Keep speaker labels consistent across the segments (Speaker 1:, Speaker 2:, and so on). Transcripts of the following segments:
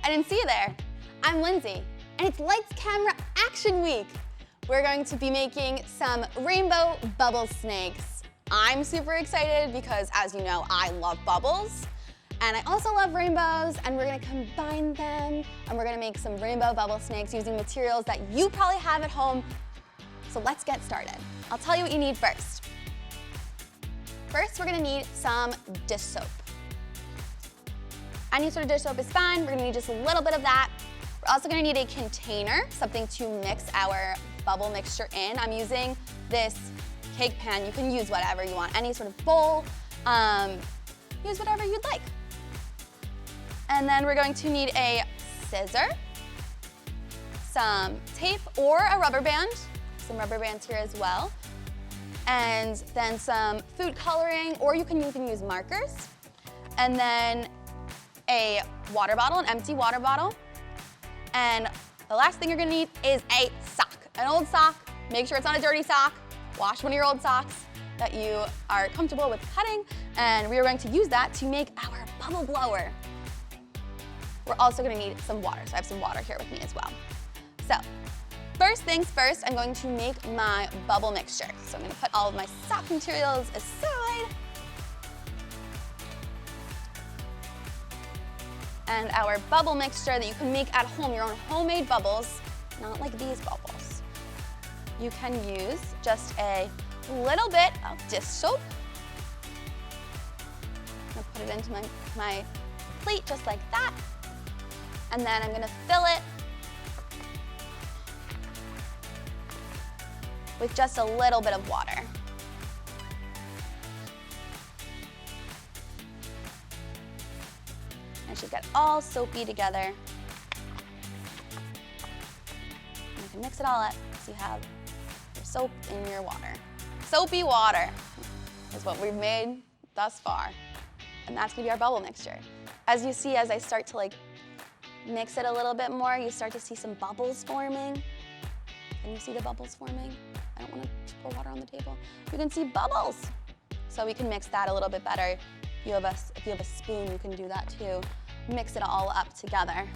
Speaker 1: I didn't see you there. I'm Lindsay, and it's Lights, Camera, Action Week. We're going to be making some rainbow bubble snakes. I'm super excited because, as you know, I love bubbles, and I also love rainbows, and we're gonna combine them, and we're gonna make some rainbow bubble snakes using materials that you probably have at home. So let's get started. I'll tell you what you need first. First, we're gonna need some dish soap. Any sort of dish soap is fine. We're gonna need just a little bit of that. We're also gonna need a container, something to mix our bubble mixture in. I'm using this cake pan. You can use whatever you want, any sort of bowl. Use whatever you'd like. And then we're going to need a scissor, some tape or a rubber band, some rubber bands here as well, and then some food coloring, or you can even use markers, and then a water bottle, an empty water bottle, and the last thing you're gonna need is a sock, an old sock. Make sure it's not a dirty sock. Wash one of your old socks that you are comfortable with cutting, and we are going to use that to make our bubble blower. We're also gonna need some water, so I have some water here with me as well. So, first things first, I'm going to make my bubble mixture. So I'm gonna put all of my sock materials aside. And our bubble mixture that you can make at home, your own homemade bubbles, not like these bubbles. You can use just a little bit of dish soap. I'm gonna put it into my plate just like that. And then I'm gonna fill it with just a little bit of water. And it should get all soapy together. And you can mix it all up so you have your soap in your water. Soapy water is what we've made thus far. And that's gonna be our bubble mixture. As you see, as I start to mix it a little bit more, you start to see some bubbles forming. Can you see the bubbles forming? I don't want to pour water on the table. You can see bubbles. So we can mix that a little bit better. If you have a spoon, you can do that too. Mix it all up together.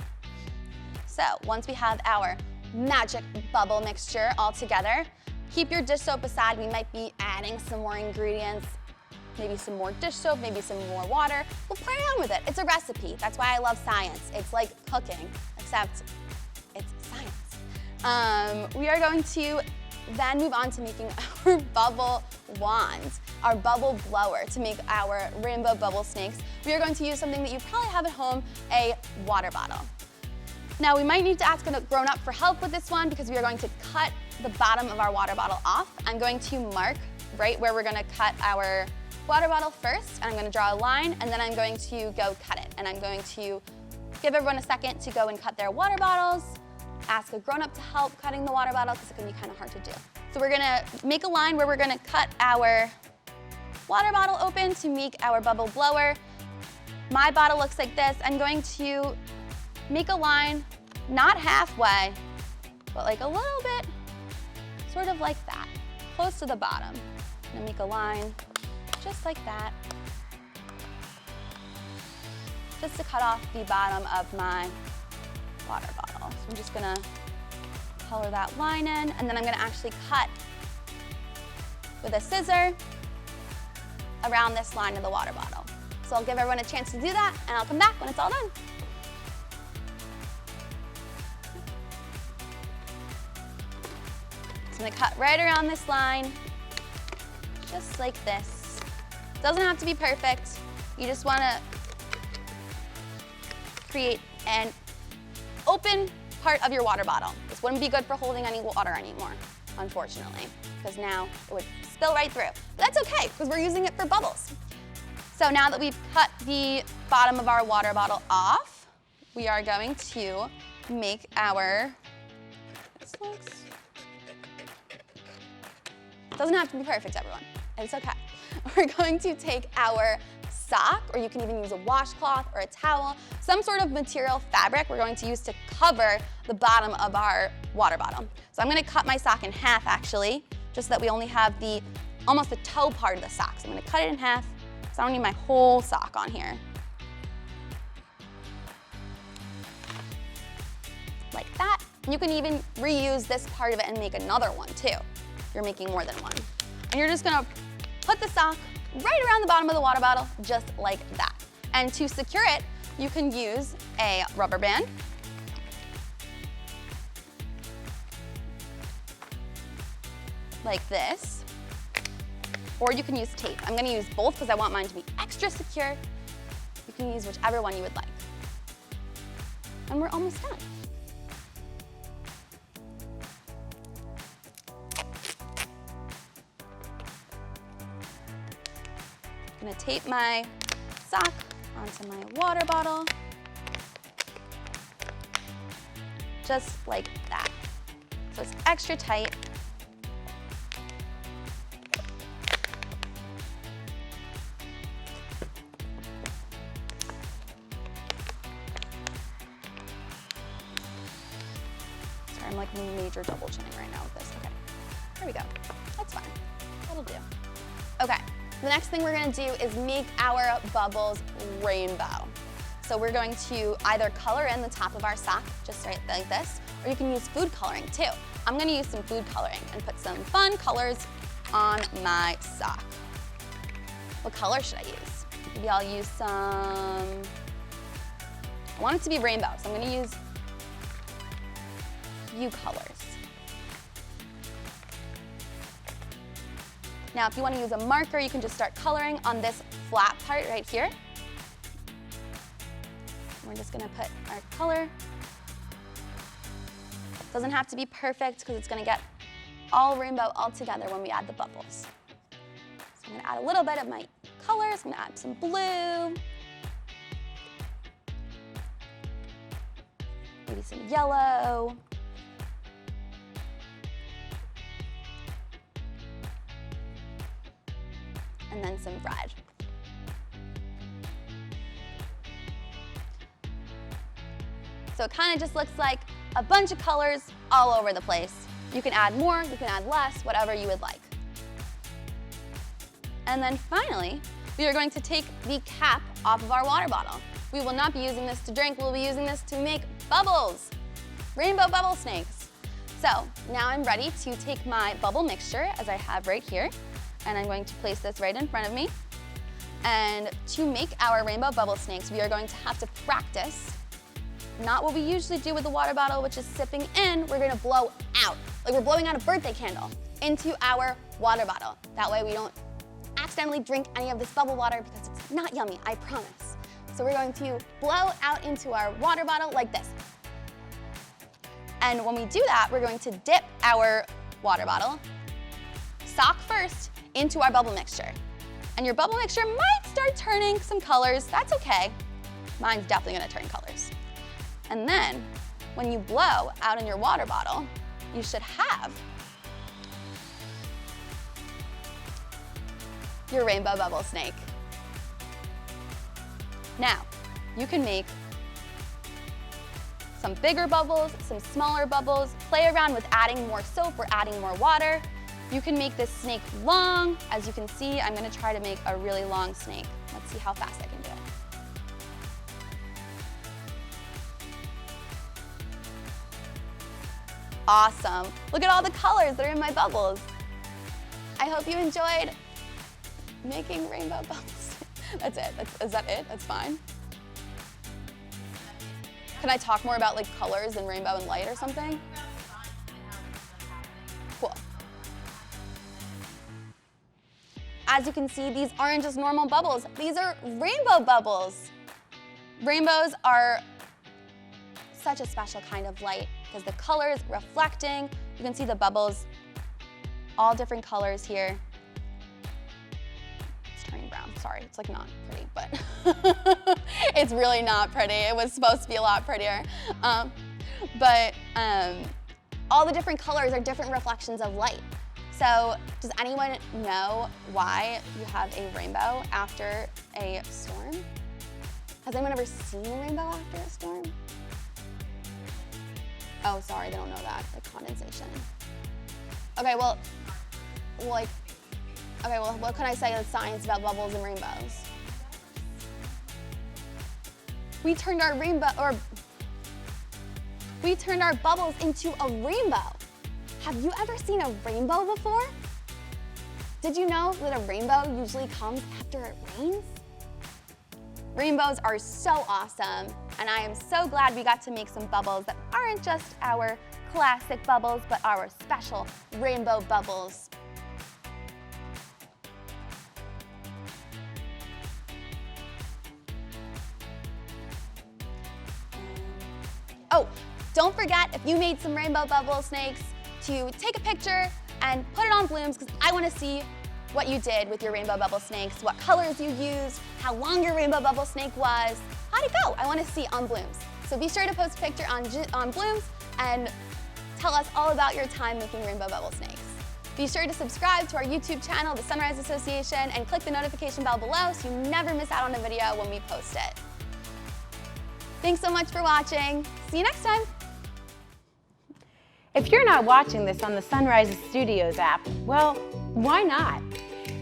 Speaker 1: So once we have our magic bubble mixture all together, keep your dish soap aside. We might be adding some more ingredients, maybe some more dish soap, maybe some more water. We'll play around with it. It's a recipe. That's why I love science. It's like cooking, except it's science. We are going to then move on to making our bubble wand, our bubble blower to make our rainbow bubble snakes. We are going to use something that you probably have at home, a water bottle. Now we might need to ask a grown-up for help with this one because we are going to cut the bottom of our water bottle off. I'm going to mark right where we're gonna cut our water bottle first, and I'm gonna draw a line, and then I'm going to go cut it. And I'm going to give everyone a second to go and cut their water bottles, ask a grown-up to help cutting the water bottle because it can be kind of hard to do. So we're gonna make a line where we're gonna cut our water bottle open to make our bubble blower. My bottle looks like this. I'm going to make a line, not halfway, but like a little bit, sort of like that, close to the bottom. I'm gonna make a line just like that, just to cut off the bottom of my water bottle. So I'm just gonna color that line in, and then I'm gonna actually cut with a scissor around this line of the water bottle. So I'll give everyone a chance to do that, and I'll come back when it's all done. So I'm gonna cut right around this line, just like this. Doesn't have to be perfect. You just wanna create an open part of your water bottle. This wouldn't be good for holding any water anymore, unfortunately, because now it would spill right through. But that's okay, because we're using it for bubbles. So now that we've cut the bottom of our water bottle off, we are going to make our snakes. It doesn't have to be perfect, everyone. It's okay. We're going to take our sock, or you can even use a washcloth or a towel, some sort of material fabric we're going to use to cover the bottom of our water bottle. So I'm gonna cut my sock in half actually, just so that we only have almost the toe part of the sock. So I'm gonna cut it in half, so I don't need my whole sock on here. like that. You can even reuse this part of it and make another one too. You're making more than one. And you're just gonna put the sock right around the bottom of the water bottle, just like that. And to secure it, you can use a rubber band. Like this. Or you can use tape. I'm gonna use both because I want mine to be extra secure. You can use whichever one you would like. And we're almost done. I'm gonna tape my sock onto my water bottle, just like that. So it's extra tight. Sorry, I'm like major double chinning right now with this. Okay, there we go. That's fine, that'll do. Okay. The next thing we're gonna do is make our bubbles rainbow. So we're going to either color in the top of our sock, just right like this, or you can use food coloring too. I'm gonna use some food coloring and put some fun colors on my sock. What color should I use? Maybe I'll use some, I want it to be rainbow, so I'm gonna use a few colors. Now, if you want to use a marker, you can just start coloring on this flat part right here. We're just going to put our color. Doesn't have to be perfect because it's going to get all rainbow all together when we add the bubbles. So I'm going to add a little bit of my colors. I'm going to add some blue, maybe some yellow. And then some red. So it kind of just looks like a bunch of colors all over the place. You can add more, you can add less, whatever you would like. And then finally, we are going to take the cap off of our water bottle. We will not be using this to drink, we'll be using this to make bubbles, rainbow bubble snakes. So now I'm ready to take my bubble mixture, as I have right here, and I'm going to place this right in front of me. And to make our rainbow bubble snakes, we are going to have to practice, not what we usually do with the water bottle, which is sipping in. We're gonna blow out, like we're blowing out a birthday candle into our water bottle. That way we don't accidentally drink any of this bubble water because it's not yummy, I promise. So we're going to blow out into our water bottle like this. And when we do that, we're going to dip our water bottle, sock first, into our bubble mixture. And your bubble mixture might start turning some colors. That's okay. Mine's definitely gonna turn colors. And then when you blow out in your water bottle, you should have your rainbow bubble snake. Now, you can make some bigger bubbles, some smaller bubbles, play around with adding more soap or adding more water. You can make this snake long. As you can see, I'm gonna try to make a really long snake. Let's see how fast I can do it. Awesome. Look at all the colors that are in my bubbles. I hope you enjoyed making rainbow bubbles. That's it. Is that it? That's fine. Can I talk more about like colors and rainbow and light or something? Cool. As you can see, these aren't just normal bubbles. These are rainbow bubbles. Rainbows are such a special kind of light because the colors reflecting. You can see the bubbles, all different colors here. It's turning brown, sorry, it's like not pretty, but it's really not pretty. It was supposed to be a lot prettier. All the different colors are different reflections of light. So does anyone know why you have a rainbow after a storm? Has anyone ever seen a rainbow after a storm? Oh, sorry, they don't know that, the condensation. Okay, well, what can I say that's science about bubbles and rainbows? We turned our rainbow, or we turned our bubbles into a rainbow. Have you ever seen a rainbow before? Did you know that a rainbow usually comes after it rains? Rainbows are so awesome, and I am so glad we got to make some bubbles that aren't just our classic bubbles, but our special rainbow bubbles. Oh, don't forget, if you made some rainbow bubble snakes, to take a picture and put it on Blooms, because I want to see what you did with your rainbow bubble snakes, what colors you used, how long your rainbow bubble snake was. How'd it go? I want to see on Blooms. So be sure to post a picture on Blooms and tell us all about your time making rainbow bubble snakes. Be sure to subscribe to our YouTube channel, the Sunrise Association, and click the notification bell below so you never miss out on a video when we post it. Thanks so much for watching. See you next time.
Speaker 2: If you're not watching this on the Sunrise Studios app, well, why not?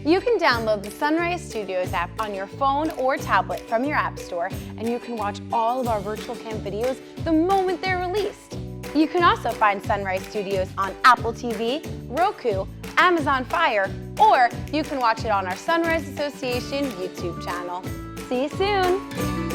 Speaker 2: You can download the Sunrise Studios app on your phone or tablet from your app store, and you can watch all of our virtual camp videos the moment they're released. You can also find Sunrise Studios on Apple TV, Roku, Amazon Fire, or you can watch it on our Sunrise Association YouTube channel. See you soon!